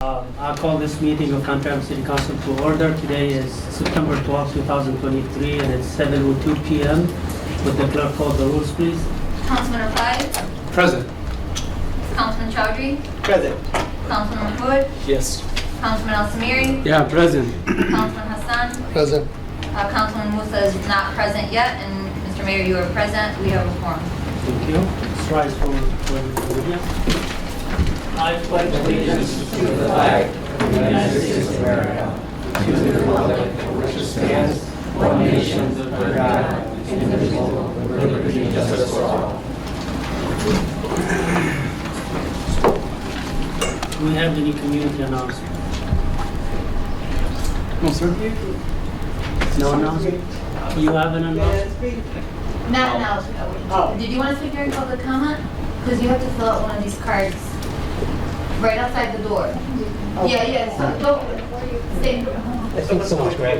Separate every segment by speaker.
Speaker 1: I call this meeting of Hamtramck City Council to order. Today is September 12, 2023, and it's 7:02 p.m. Would the clerk call the rules, please?
Speaker 2: Councilman Rafai?
Speaker 3: Present.
Speaker 2: Councilman Chowdhury?
Speaker 3: Present.
Speaker 2: Councilman Mahmood?
Speaker 3: Yes.
Speaker 2: Councilman Al-Samiri?
Speaker 3: Yeah, present.
Speaker 2: Councilman Hassan?
Speaker 3: Present.
Speaker 2: Councilman Musa is not present yet, and Mr. Mayor, you are present. We have a quorum.
Speaker 1: Thank you. Let's rise for the I pledge allegiance to the flag of the United States of America, to the republic for which it stands, one nation under God, indivisible, with liberty and justice for all. Do we have any community announcement?
Speaker 3: No, sir.
Speaker 1: No announcement? You have an announcement?
Speaker 2: Not now. Did you want to speak during public comment? Because you have to fill out one of these cards right outside the door. Yeah, so don't stay.
Speaker 4: Thanks so much, Greg.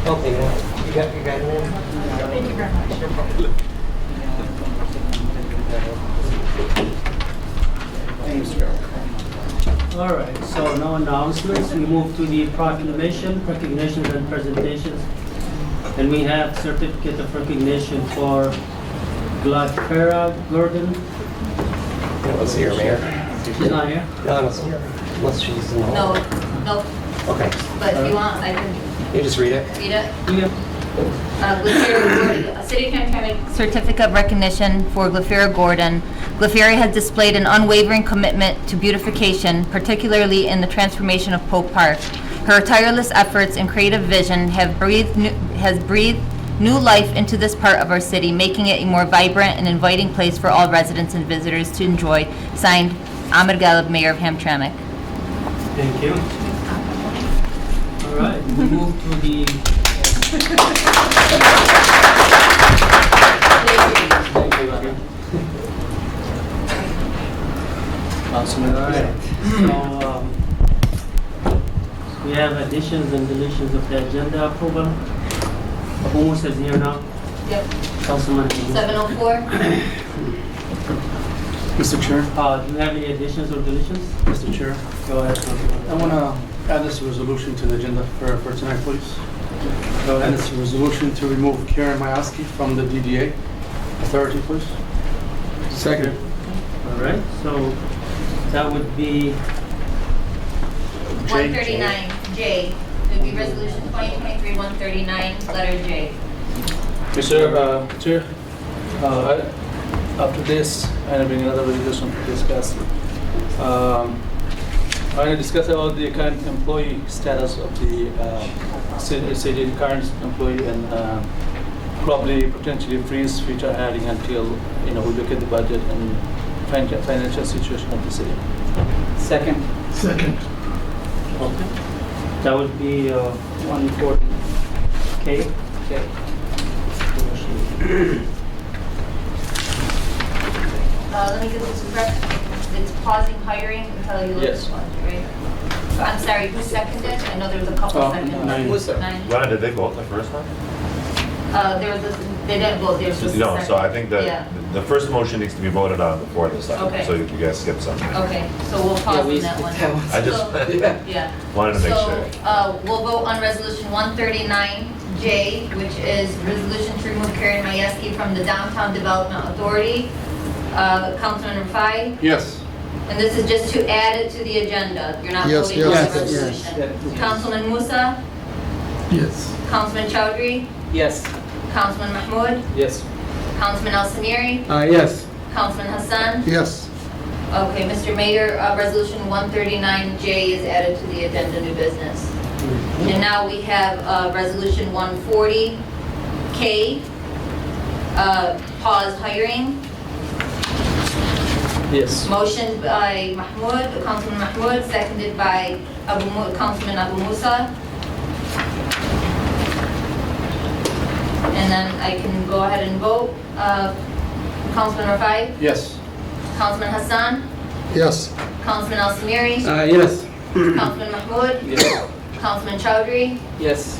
Speaker 4: Okay, you got it in?
Speaker 2: Thank you very much.
Speaker 1: All right, so no announcements. We move to the proclamation, recognitions, and presentations. And we have certificate of recognition for Glafira Gordon.
Speaker 4: Let's see her, Mayor.
Speaker 1: She's not here?
Speaker 4: No, let's see her. Unless she's in the hall.
Speaker 2: No.
Speaker 4: Okay.
Speaker 2: But if you want, I can
Speaker 4: You just read it.
Speaker 2: read it.
Speaker 1: Yeah.
Speaker 2: Glafira, City of Hamtramck certificate of recognition for Glafira Gordon. Glafira has displayed an unwavering commitment to beautification, particularly in the transformation of Polk Park. Her tireless efforts and creative vision has breathed new life into this part of our city, making it a more vibrant and inviting place for all residents and visitors to enjoy. Signed, Ahmed Galib, Mayor of Hamtramck.
Speaker 1: Thank you. All right, we move to the... All right, so we have additions and deletions of the agenda approval. Abu Musa is here now.
Speaker 2: Yep.
Speaker 1: Councilman.
Speaker 2: 704.
Speaker 3: Mr. Chair.
Speaker 1: Do you have any additions or deletions?
Speaker 3: Mr. Chair.
Speaker 1: Go ahead, Councilman.
Speaker 3: I want to add this resolution to the agenda for tonight, please.
Speaker 1: Go
Speaker 3: And
Speaker 1: ahead.
Speaker 3: it's a resolution to remove Karen Mayaski from the DDA authority, please. Second.
Speaker 1: All right, so that would be
Speaker 2: 139, J. It would be resolution 2023-139, letter J.
Speaker 5: Mr. Chair, after this, I will bring another resolution to discuss. I want to discuss about the current employee status of the city current employee and probably potentially freeze future hiring until we look at the budget and financial situation of the city.
Speaker 3: Second.
Speaker 1: okay. That would be 140K.
Speaker 5: Okay.
Speaker 2: Let me get this correct. It's pausing hiring until you look at
Speaker 5: Yes.
Speaker 2: the budget, right? I'm sorry, who seconded? I know there was a couple seconds.
Speaker 3: Nine.
Speaker 2: Nine.
Speaker 6: Ryan, did they vote the first time?
Speaker 2: They didn't vote, they were supposed to
Speaker 6: No,
Speaker 2: second.
Speaker 6: so I think
Speaker 2: Yeah.
Speaker 6: that the first motion needs to be voted on before the second.
Speaker 2: Okay.
Speaker 6: So you guys skip something.
Speaker 2: Okay, so we'll pause on that one.
Speaker 6: I just
Speaker 2: Yeah.
Speaker 6: wanted to make sure.
Speaker 2: So, we'll vote on resolution 139J, which is resolution to remove Karen Mayeski from the Downtown Development Authority. Councilman Rafai,
Speaker 3: Yes.
Speaker 2: and this is just to add it to the agenda. You're not
Speaker 3: Yes,
Speaker 2: voting on
Speaker 3: yes,
Speaker 2: the
Speaker 3: yes.
Speaker 2: resolution. Councilman Musa,
Speaker 3: Yes.
Speaker 2: Councilman Chowdhury,
Speaker 5: Yes.
Speaker 2: Councilman Mahmood,
Speaker 5: Yes.
Speaker 2: Councilman Al-Samiri,
Speaker 3: Yes.
Speaker 2: Councilman Hassan.
Speaker 3: Yes.
Speaker 2: Okay, Mr. Mayor, resolution 139J is added to the agenda, new business. And now we have resolution 140K, pause hiring.
Speaker 5: Yes.
Speaker 2: Motion by Mahmood, Councilman Mahmood, seconded by Councilman Abu Musa. And then I can go ahead and vote. Councilman Rafai,
Speaker 3: Yes.
Speaker 2: Councilman Hassan,
Speaker 3: Yes.
Speaker 2: Councilman Al-Samiri,
Speaker 3: Yes.
Speaker 2: Councilman Mahmood,
Speaker 5: Yes.
Speaker 2: Councilman Chowdhury,
Speaker 5: Yes.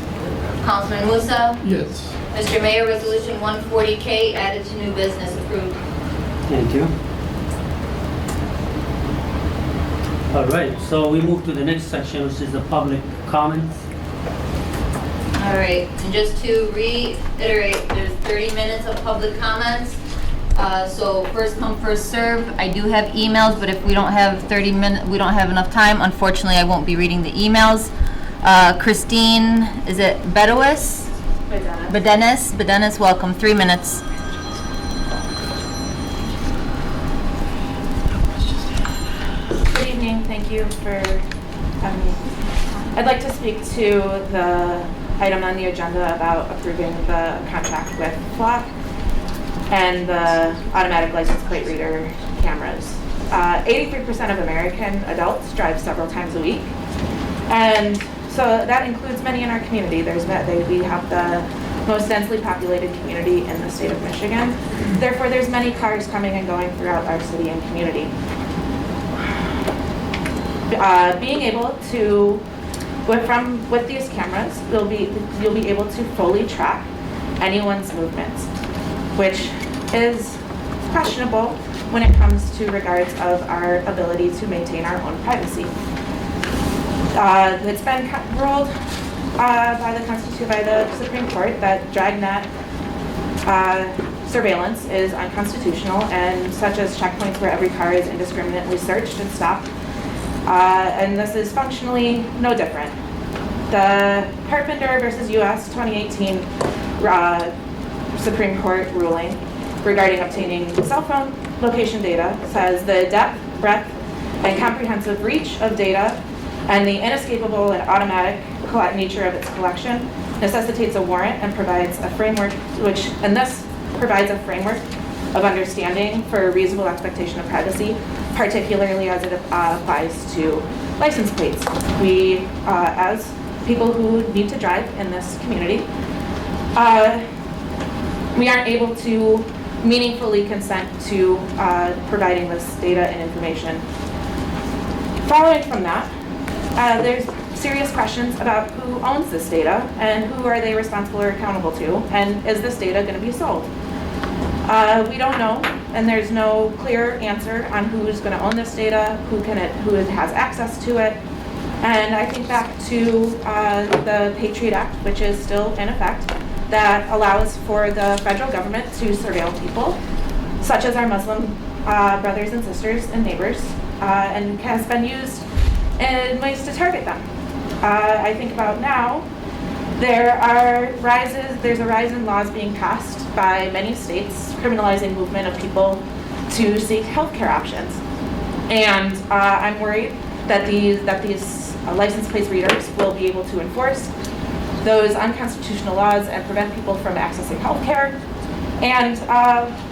Speaker 2: Councilman Musa.
Speaker 3: Yes.
Speaker 2: Mr. Mayor, Resolution 140K added to new business approved.
Speaker 1: Thank you. All right, so we move to the next section, which is the public comments.
Speaker 2: All right, and just to reiterate, there's 30 minutes of public comments. So first come, first serve. I do have emails, but if we don't have 30 minutes, we don't have enough time, unfortunately, I won't be reading the emails. Christine, is it Bedouis? Bedenis, welcome, 3 minutes.
Speaker 7: Good evening, thank you for having me. I'd like to speak to the item on the agenda about approving the contract with Flock and the automatic license plate reader cameras. 83% of American adults drive several times a week, and so that includes many in our community. We have the most densely populated community in the state of Michigan. Therefore, there's many cars coming and going throughout our city and community. Being able to, with these cameras, you'll be able to fully track anyone's movements, which is questionable when it comes to regards of our ability to maintain our own privacy. It's been ruled by the Supreme Court that dragnet surveillance is unconstitutional, and such as checkpoints where every car is indiscriminately searched and stopped. And this is functionally no different. The Carpenter versus U.S. 2018 Supreme Court ruling regarding obtaining cell phone location data says the depth, breadth, and comprehensive reach of data and the inescapable and automatic nature of its collection necessitates a warrant and provides a framework this provides a framework of understanding for a reasonable expectation of privacy, particularly as it applies to license plates. We, as people who need to drive in this community, we aren't able to meaningfully consent to providing this data and information. Following from that, there's serious questions about who owns this data and who are they responsible or accountable to, and is this data going to be sold? We don't know, and there's no clear answer on who's going to own this data, who has access to it. And I think back to the Patriot Act, which is still in effect, that allows for the federal government to surveil people, such as our Muslim brothers and sisters and neighbors, and has been used in ways to target them. I think about now, there's a rise in laws being passed by many states criminalizing movement of people to seek healthcare options. And I'm worried that these license plate readers will be able to enforce those unconstitutional laws and prevent people from accessing healthcare. And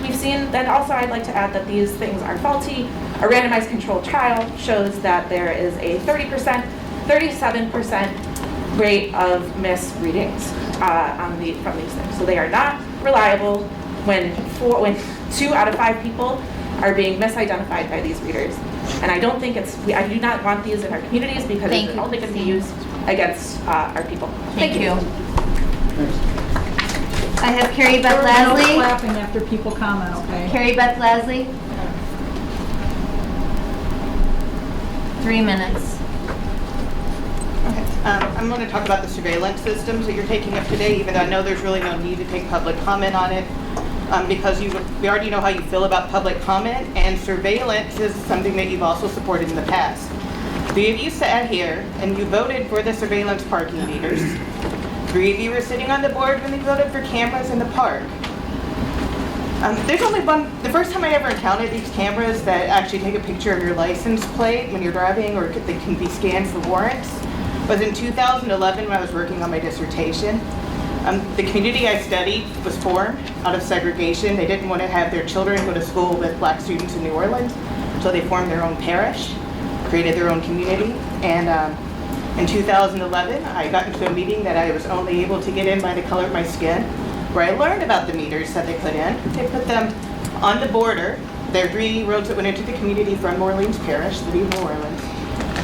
Speaker 7: we've seen, and also I'd like to add that these things are faulty. A randomized controlled trial shows that there is a 37% rate of misreadings from these things. So they are not reliable when 2 out of 5 people are being misidentified by these readers. And I don't think I do not want these in our communities because it's only going to be used against our people. Thank you.
Speaker 2: I have Carrie Beth
Speaker 8: No
Speaker 2: Lasley.
Speaker 8: clapping after people comment, okay?
Speaker 2: Carrie Beth Lasley. 3 minutes.
Speaker 9: Okay. I'm going to talk about the surveillance systems that you're taking up today, even though I know there's really no need to take public comment on it, because we already know how you feel about public comment, and surveillance is something that you've also supported in the past. 3 of you sat here and you voted for the surveillance parking meters. 3 of you were sitting on the board when they voted for cameras in the park. There's only one, the first time I ever encountered these cameras that actually take a picture of your license plate when you're driving, or they can be scanned for warrants, was in 2011 when I was working on my dissertation. The community I studied was formed out of segregation. They didn't want to have their children go to school with black students in New Orleans, so they formed their own parish, created their own community, and in 2011, I got into a meeting that I was only able to get in by the color of my skin, where I learned about the meters that they put in. They put them on the border. There are 3 roads that went into the community from New Orleans Parish, the City of New Orleans.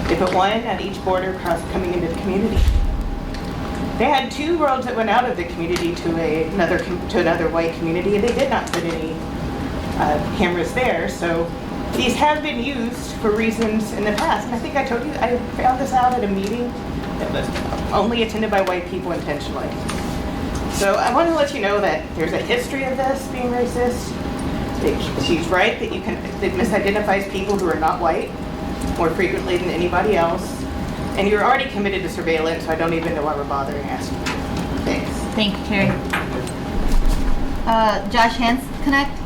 Speaker 9: They put one at each border coming into the community. They had 2 roads that went out of the community to another white community, and they did not put any cameras there. So These have been used for reasons in the past, and I think I told you, I found this out at a meeting that was only attended by white people intentionally. So I want to let you know that there's a history of this being racist. She's right that it misidentifies people who are not white more frequently than anybody else. And you're already committed to surveillance, so I don't even know why we're bothering asking. Thanks.
Speaker 2: Thank you, Terry. Josh Hamtramck.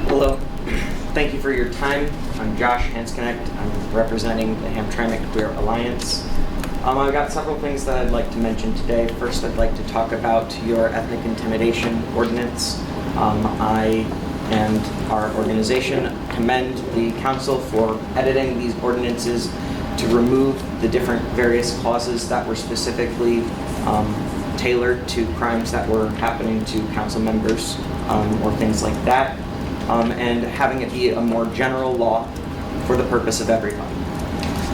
Speaker 10: Hello. Thank you for your time. I'm Josh Hamtramck. I'm representing the Hamtramck Queer Alliance. I've got several things that I'd like to mention today. First, I'd like to talk about your ethnic intimidation ordinance. I and our organization commend the council for editing these ordinances to remove the different various clauses that were specifically tailored to crimes that were happening to council members or things like that, and having it be a more general law for the purpose of everybody.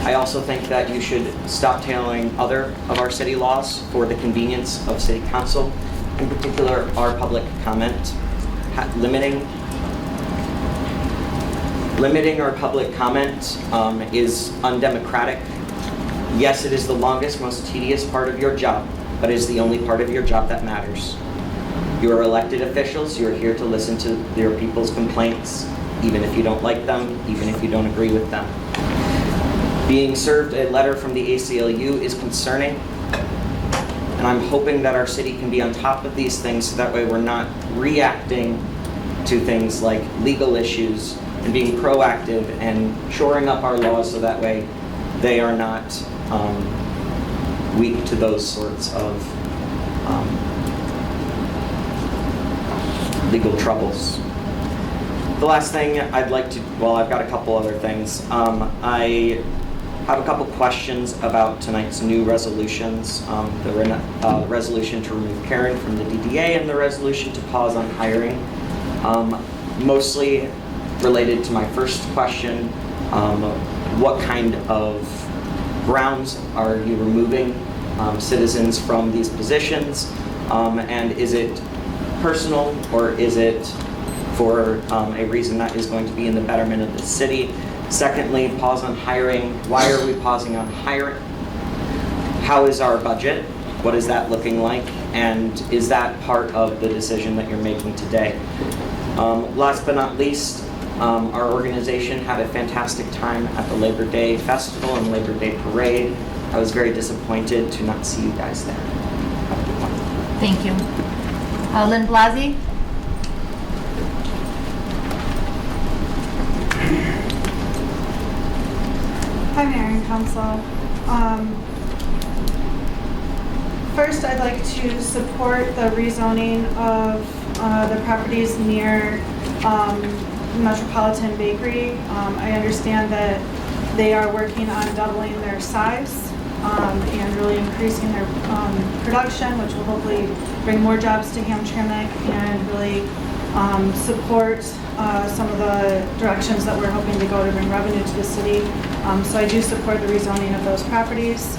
Speaker 10: I also think that you should stop tailoring other of our city laws for the convenience of city council, in particular our public comment. Limiting our public comment is undemocratic. Yes, it is the longest, most tedious part of your job, but it is the only part of your job that matters. You are elected officials. You are here to listen to your people's complaints, even if you don't like them, even if you don't agree with them. Being served a letter from the ACLU is concerning, and I'm hoping that our city can be on top of these things so that way we're not reacting to things like legal issues and being proactive and shoring up our laws so that way they are not weak to those sorts of legal troubles. The last thing I'd like to, well, I've got a couple other things. I have a couple questions about tonight's new resolutions. The resolution to remove Karen from the DDA and the resolution to pause on hiring. Mostly related to my first question, what kind of grounds are you removing citizens from these positions? And is it personal or is it for a reason that is going to be in the betterment of the city? Secondly, pause on hiring. Why are we pausing on hiring? How is our budget? What is that looking like? And is that part of the decision that you're making today? Last but not least, our organization had a fantastic time at the Labor Day Festival and Labor Day Parade. I was very disappointed to not see you guys there. Have a good one.
Speaker 2: Thank you. Lynn Blasey.
Speaker 11: Hi, Mayor and Council. First, I'd like to support the rezoning of the properties near Metropolitan Bakery. I understand that they are working on doubling their size and really increasing their production, which will hopefully bring more jobs to Hamtramck and really support some of the directions that we're hoping to go to bring revenue to the city. So I do support the rezoning of those properties.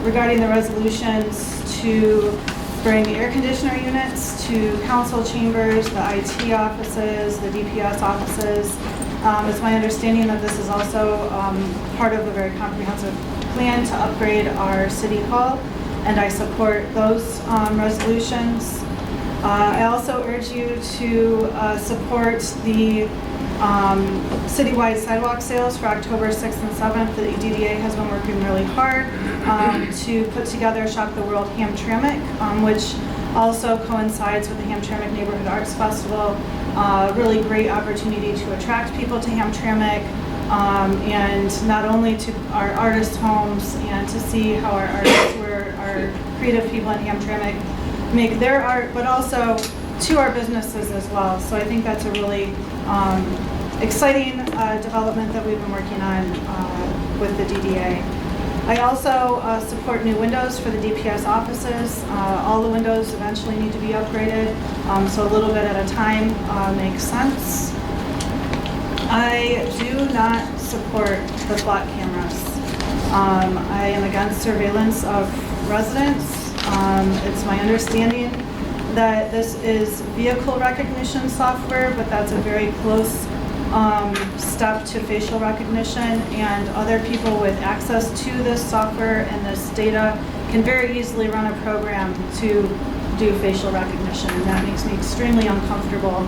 Speaker 11: Regarding the resolutions to bring air conditioner units to council chambers, the IT offices, the DPS offices, it's my understanding that this is also part of a very comprehensive plan to upgrade our city hall, and I support those resolutions. I also urge you to support the citywide sidewalk sales for October 6th and 7th. The DDA has been working really hard to put together Shop the World Hamtramck, which also coincides with the Hamtramck Neighborhood Arts Festival. Really great opportunity to attract people to Hamtramck, and not only to our artists' homes and to see how our artists, our creative people in Hamtramck make their art, but also to our businesses as well. So I think that's a really exciting development that we've been working on with the DDA. I also support new windows for the DPS offices. All the windows eventually need to be upgraded, so a little bit at a time makes sense. I do not support the flock cameras. I am against surveillance of residents. It's my understanding that this is vehicle recognition software, but that's a very close step to facial recognition, and other people with access to this software and this data can very easily run a program to do facial recognition, and that makes me extremely uncomfortable.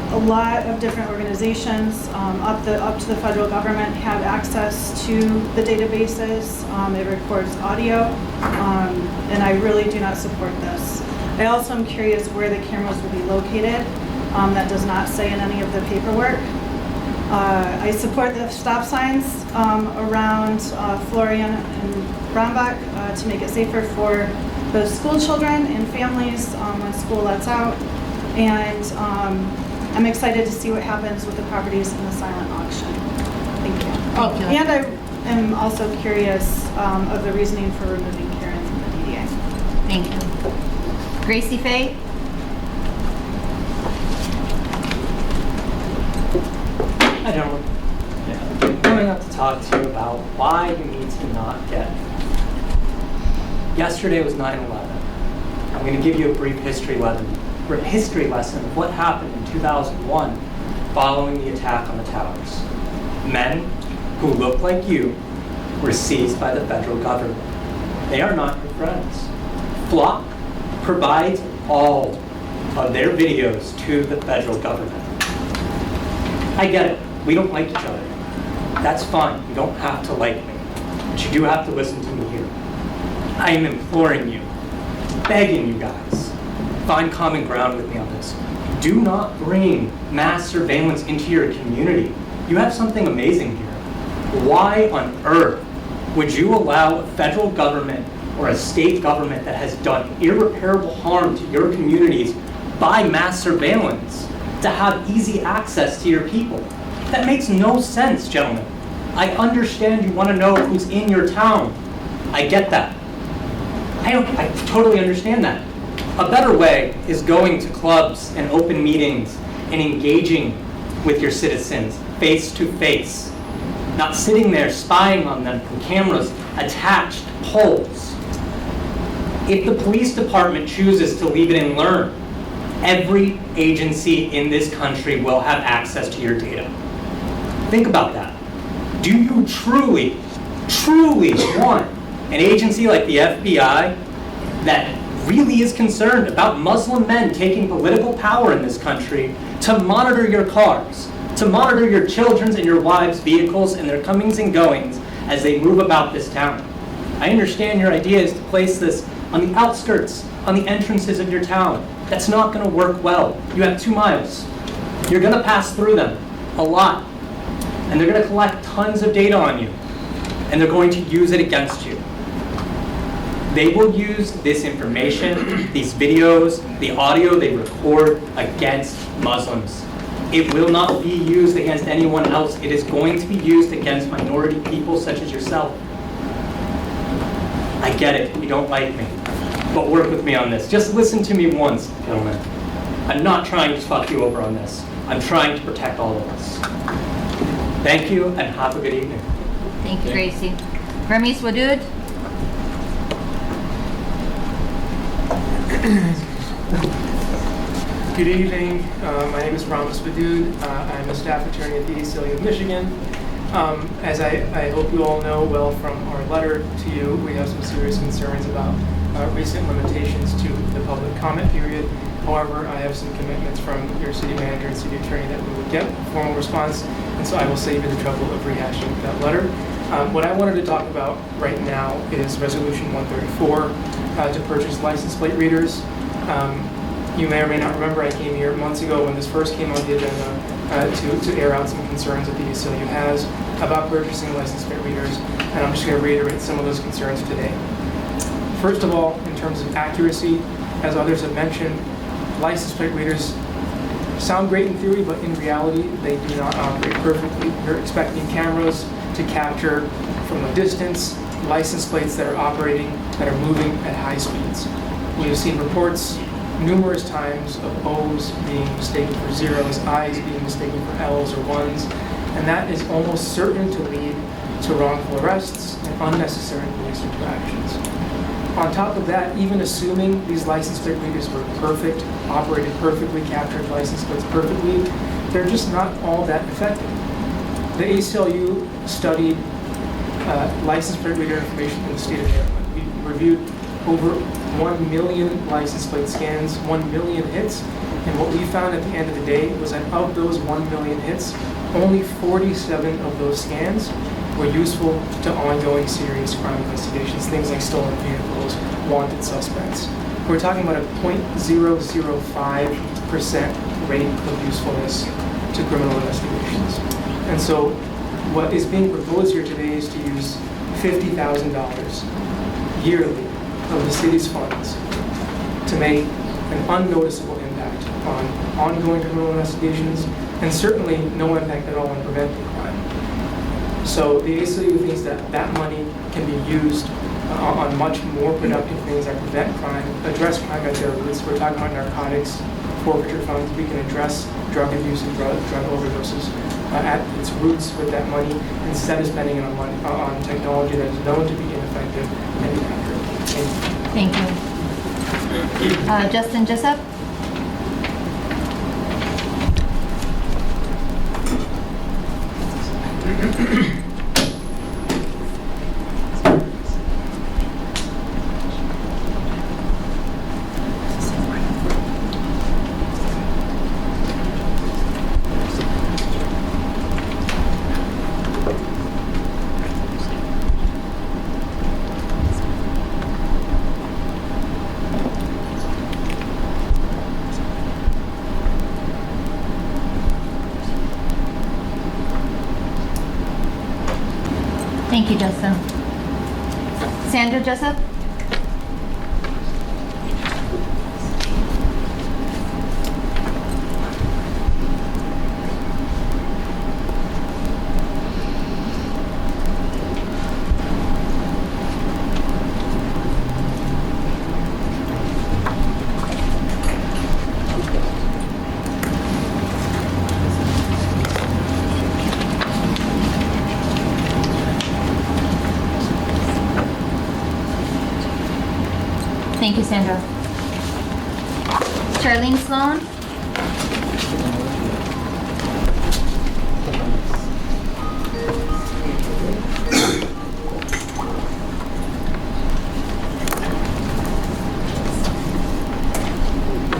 Speaker 11: A lot of different organizations up to the federal government have access to the databases. It records audio, and I really do not support this. I also am curious where the cameras will be located. That does not say in any of the paperwork. I support the stop signs around Florian and Brombach to make it safer for both school children and families when school lets out. And I'm excited to see what happens with the properties in the silent auction. Thank you.
Speaker 2: Thank you.
Speaker 11: And I am also curious of the reasoning for removing Karen from the DDA.
Speaker 2: Thank you. Gracie Faye?
Speaker 12: Hi, gentlemen. I'm coming up to talk to you about why you need to not get. Yesterday was 9/11. I'm going to give you a brief history lesson of what happened in 2001 following the attack on the towers. Men who look like you were seized by the federal government. They are not your friends. Flock provides all of their videos to the federal government. I get it. We don't like each other. That's fine. You don't have to like me. But you do have to listen to me here. I am imploring you, begging you guys, find common ground with me on this. Do not bring mass surveillance into your community. You have something amazing here. Why on earth would you allow a federal government or a state government that has done irreparable harm to your communities by mass surveillance to have easy access to your people? That makes no sense, gentlemen. I understand you want to know who's in your town. I get that. I totally understand that. A better way is going to clubs and open meetings and engaging with your citizens face to face, not sitting there spying on them from cameras attached poles. If the police department chooses to leave it in learn, every agency in this country will have access to your data. Think about that. Do you truly, truly want an agency like the FBI that really is concerned about Muslim men taking political power in this country to monitor your cars, to monitor your children's and your wives' vehicles and their comings and goings as they move about this town? I understand your idea is to place this on the outskirts, on the entrances of your town. That's not going to work well. You have 2 miles. You're going to pass through them a lot. And they're going to collect tons of data on you. And they're going to use it against you. They will use this information, these videos, the audio they record against Muslims. It will not be used against anyone else. It is going to be used against minority people such as yourself. I get it. You don't like me. But work with me on this. Just listen to me once, gentlemen. I'm not trying to fuck you over on this. I'm trying to protect all of us. Thank you, and have a good evening.
Speaker 2: Thank you, Gracie. Ramis Wadud?
Speaker 13: Good evening. My name is Ramis Wadud. I'm a staff attorney at the ACLU of Michigan. As I hope you all know well from our letter to you, we have some serious concerns about recent limitations to the public comment period. However, I have some commitments from your city manager and city attorney that we would get a formal response, and so I will save you the trouble of rehashing that letter. What I wanted to talk about right now is Resolution 134 to purchase license plate readers. You may or may not remember I came here months ago when this first came on the agenda to air out some concerns that the ACLU has about purchasing license plate readers, and I'm just going to reiterate some of those concerns today. First of all, in terms of accuracy, as others have mentioned, license plate readers sound great in theory, but in reality, they do not operate perfectly. You're expecting cameras to capture from a distance license plates that are operating, that are moving at high speeds. We have seen reports numerous times of O's being mistaken for zeros, I's being mistaken for L's or 1s, and that is almost certain to lead to wrongful arrests and unnecessary police interactions. On top of that, even assuming these license plate readers were perfect, operated perfectly, captured license plates perfectly, they're just not all that effective. The ACLU studied license plate reader information in the state of Maryland. We reviewed over 1 million license plate scans, 1 million hits, and what we found at the end of the day was that of those 1 million hits, only 47 of those scans were useful to ongoing serious crime investigations, things like stolen vehicles, wanted suspects. We're talking about a 0.005% rate of usefulness to criminal investigations. And so what is being proposed here today is to use $50,000 yearly of the city's funds to make an unnoticeable impact on ongoing criminal investigations, and certainly no impact at all on preventing crime. So the ACLU thinks that that money can be used on much more productive things that prevent crime, address crime at their roots. We're talking about narcotics, forfeiture funds. We can address drug abuse and drug overdoses at its roots with that money, instead of spending it on technology that is known to be ineffective and inaccurate.
Speaker 2: Thank you. Justin Jessup? Thank you, Justin. Sandra Jessup? Thank you, Sandra. Charlene Sloan?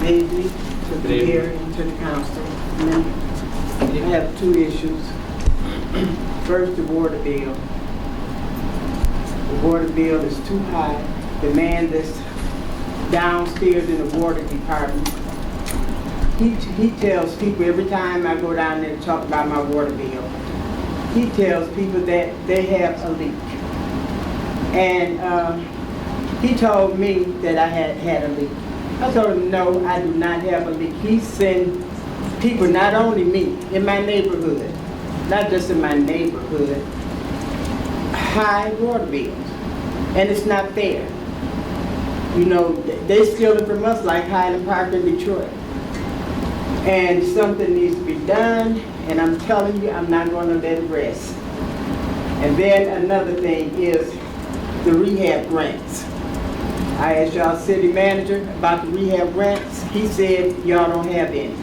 Speaker 14: Good evening to the mayor and to the council. I have two issues. First, the water bill. The water bill is too high. The man that's downstairs in the water department, he tells people every time I go down there to talk about my water bill, he tells people that they have a leak. And he told me that I had a leak. I told him, no, I do not have a leak. He sent people, not only me, in my neighborhood, not just in my neighborhood, high water bills. And it's not fair. You know, they steal it from us like Highland Park in Detroit. And something needs to be done, and I'm telling you, I'm not going to let it rest. And then another thing is the rehab grants. I asked y'all city manager about the rehab grants. He said y'all don't have any.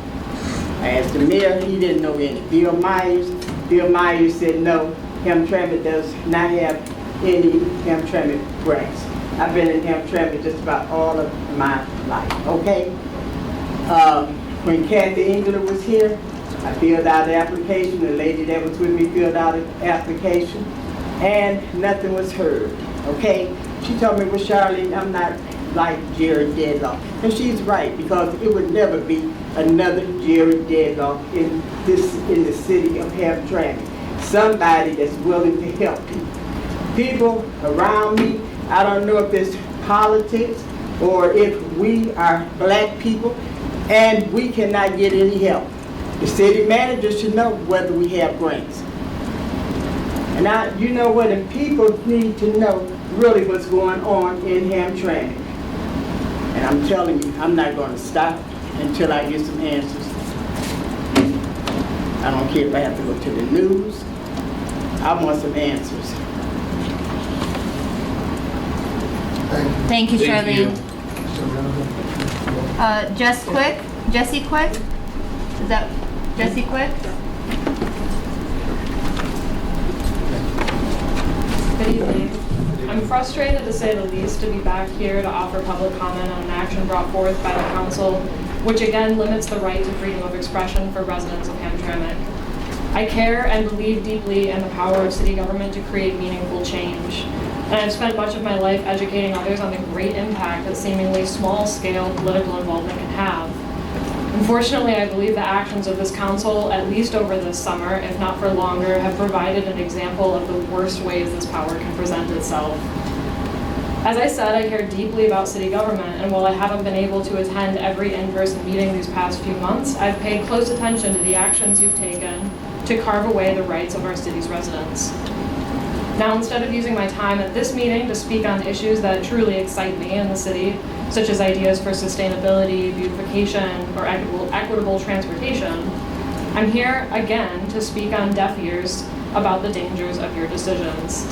Speaker 14: I asked the mayor, he didn't know any. Bill Myers said no, Hamtramck does not have any Hamtramck grants. I've been in Hamtramck just about all of my life, okay? When Kathy Engler was here, I filled out the application. The lady that was with me filled out the application, and nothing was heard, okay? She told me, well, Charlene, I'm not like Jerry Deadlock. And she's right, because it would never be another Jerry Deadlock in the city of Hamtramck. Somebody that's willing to help people. People around me, I don't know if it's politics or if we are black people and we cannot get any help. The city manager should know whether we have grants. And you know what, and people need to know really what's going on in Hamtramck. And I'm telling you, I'm not going to stop until I get some answers. I don't care if I have to go to the news. I want some answers.
Speaker 2: Thank you, Charlene. Jesse Quick? Is that Jesse Quick?
Speaker 15: Good evening. I'm frustrated, to say the least, to be back here to offer public comment on an action brought forth by the council, which again limits the right to freedom of expression for residents of Hamtramck. I care and believe deeply in the power of city government to create meaningful change. And I've spent much of my life educating others on the great impact that seemingly small-scale political involvement can have. Unfortunately, I believe the actions of this council, at least over this summer, if not for longer, have provided an example of the worst ways this power can present itself. As I said, I care deeply about city government, and while I haven't been able to attend every in-person meeting these past few months, I've paid close attention to the actions you've taken to carve away the rights of our city's residents. Now, instead of using my time at this meeting to speak on issues that truly excite me in the city, such as ideas for sustainability, beautification, or equitable transportation, I'm here again to speak on deaf ears about the dangers of your decisions.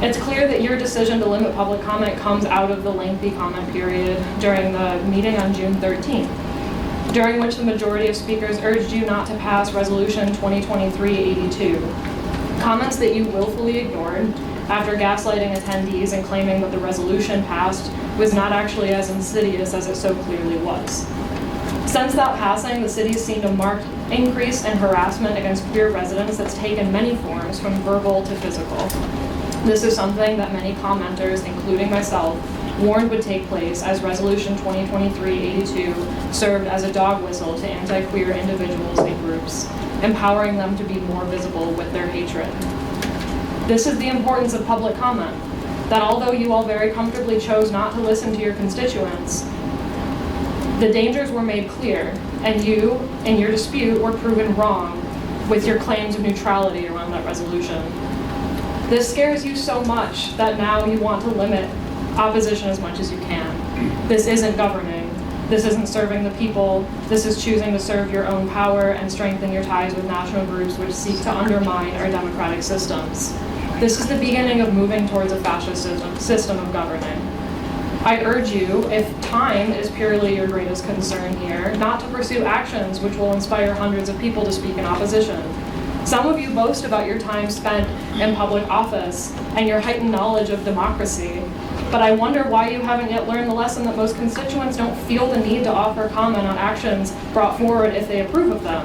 Speaker 15: It's clear that your decision to limit public comment comes out of the lengthy comment period during the meeting on June 13th, during which the majority of speakers urged you not to pass Resolution 2023-82. Comments that you willfully ignored after gaslighting attendees and claiming that the resolution passed was not actually as insidious as it so clearly was. Since that passing, the city's seen a marked increase in harassment against queer residents that's taken many forms, from verbal to physical. This is something that many commenters, including myself, warned would take place, as Resolution 2023-82 served as a dog whistle to anti-queer individuals and groups, empowering them to be more visible with their hatred. This is the importance of public comment, that although you all very comfortably chose not to listen to your constituents, the dangers were made clear, and you, in your dispute, were proven wrong with your claims of neutrality around that resolution. This scares you so much that now you want to limit opposition as much as you can. This isn't governing. This isn't serving the people. This is choosing to serve your own power and strengthen your ties with national groups which seek to undermine our democratic systems. This is the beginning of moving towards a fascist system of governing. I urge you, if time is purely your greatest concern here, not to pursue actions which will inspire hundreds of people to speak in opposition. Some of you boast about your time spent in public office and your heightened knowledge of democracy, but I wonder why you haven't yet learned the lesson that most constituents don't feel the need to offer comment on actions brought forward if they approve of them.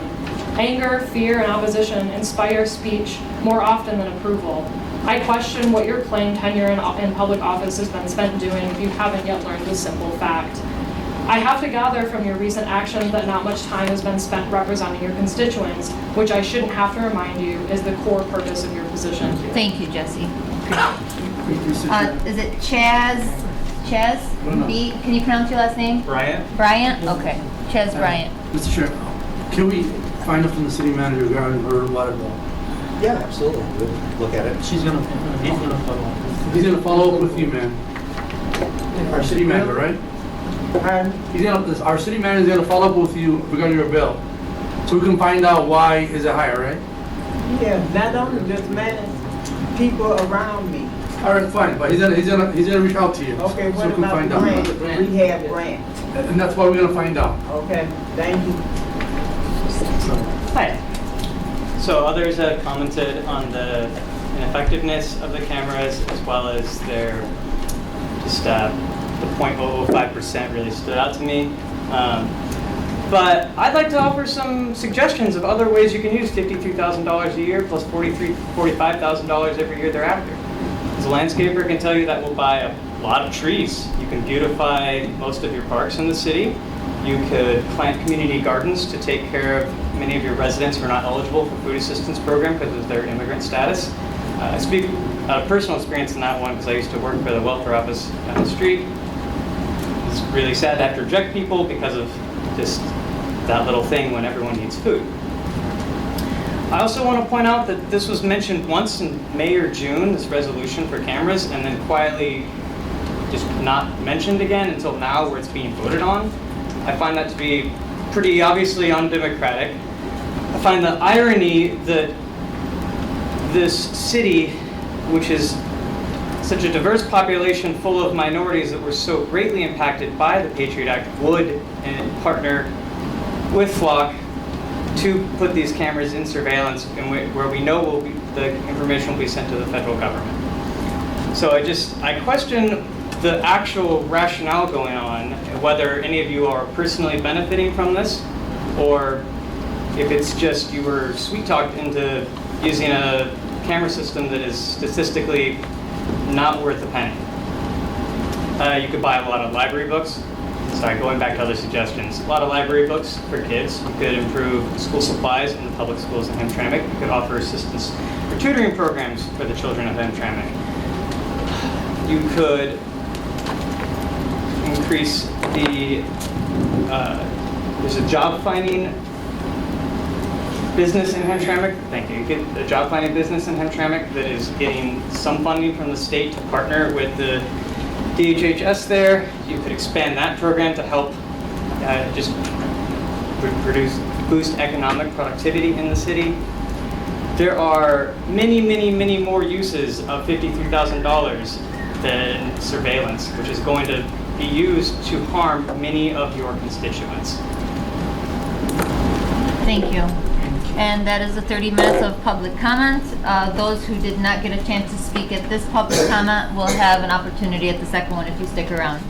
Speaker 15: Anger, fear, and opposition inspire speech more often than approval. I question what your claimed tenure in public office has been spent doing if you haven't yet learned this simple fact. I have to gather from your recent actions that not much time has been spent representing your constituents, which I shouldn't have to remind you is the core purpose of your position here.
Speaker 2: Thank you, Jesse. Is it Chaz? B? Can you pronounce your last name?
Speaker 5: Bryant?
Speaker 2: Okay. Chaz Bryant.
Speaker 3: Mr. Chair, can we find out from the city manager regarding her water bill?
Speaker 4: Yeah, absolutely. We'll look at it.
Speaker 3: He's gonna follow up with you, man. Our city manager, right? Our city manager is gonna follow up with you regarding your bill, so we can find out why is it higher, right?
Speaker 14: Yeah, not only just man, people around me.
Speaker 3: All right, fine, but he's gonna reach out to you,
Speaker 14: Okay,
Speaker 3: so
Speaker 14: what
Speaker 3: we can
Speaker 14: about
Speaker 3: find
Speaker 14: the
Speaker 3: out.
Speaker 14: rehab grant?
Speaker 3: And that's why we're gonna find out.
Speaker 14: Okay, thank you.
Speaker 16: Hi. So others have commented on the ineffectiveness of the cameras, as well as their just the 0.005% really stood out to me. But I'd like to offer some suggestions of other ways you can use $53,000 a year plus $45,000 every year thereafter. As a landscaper, I can tell you that will buy a lot of trees. You can beautify most of your parks in the city. You could plant community gardens to take care of many of your residents who are not eligible for food assistance program because of their immigrant status. I speak out of personal experience in that one because I used to work for the welfare office down the street. It's really sad to have to reject people because of just that little thing when everyone needs food. I also want to point out that this was mentioned once in May or June, this resolution for cameras, and then quietly just not mentioned again until now where it's being voted on. I find that to be pretty obviously undemocratic. I find the irony that this city, which is such a diverse population full of minorities that were so greatly impacted by the Patriot Act, would partner with Flock to put these cameras in surveillance and where we know the information will be sent to the federal government. So I question the actual rationale going on, whether any of you are personally benefiting from this, or if it's just you were sweet-talked into using a camera system that is statistically not worth a penny. You could buy a lot of library books. Sorry, going back to other suggestions. A lot of library books for kids. You could improve school supplies in the public schools in Hamtramck. You could offer assistance for tutoring programs for the children of Hamtramck. You could increase the, there's a job finding business in Hamtramck. Thank you. You get a job finding business in Hamtramck that is getting some funding from the state to partner with the DHHS there. You could expand that program to help just boost economic productivity in the city. There are many, many, many more uses of $53,000 than surveillance, which is going to be used to harm many of your constituents.
Speaker 2: Thank you. And that is the 30 minutes of public comment. Those who did not get a chance to speak at this public comment will have an opportunity at the second one if you stick around.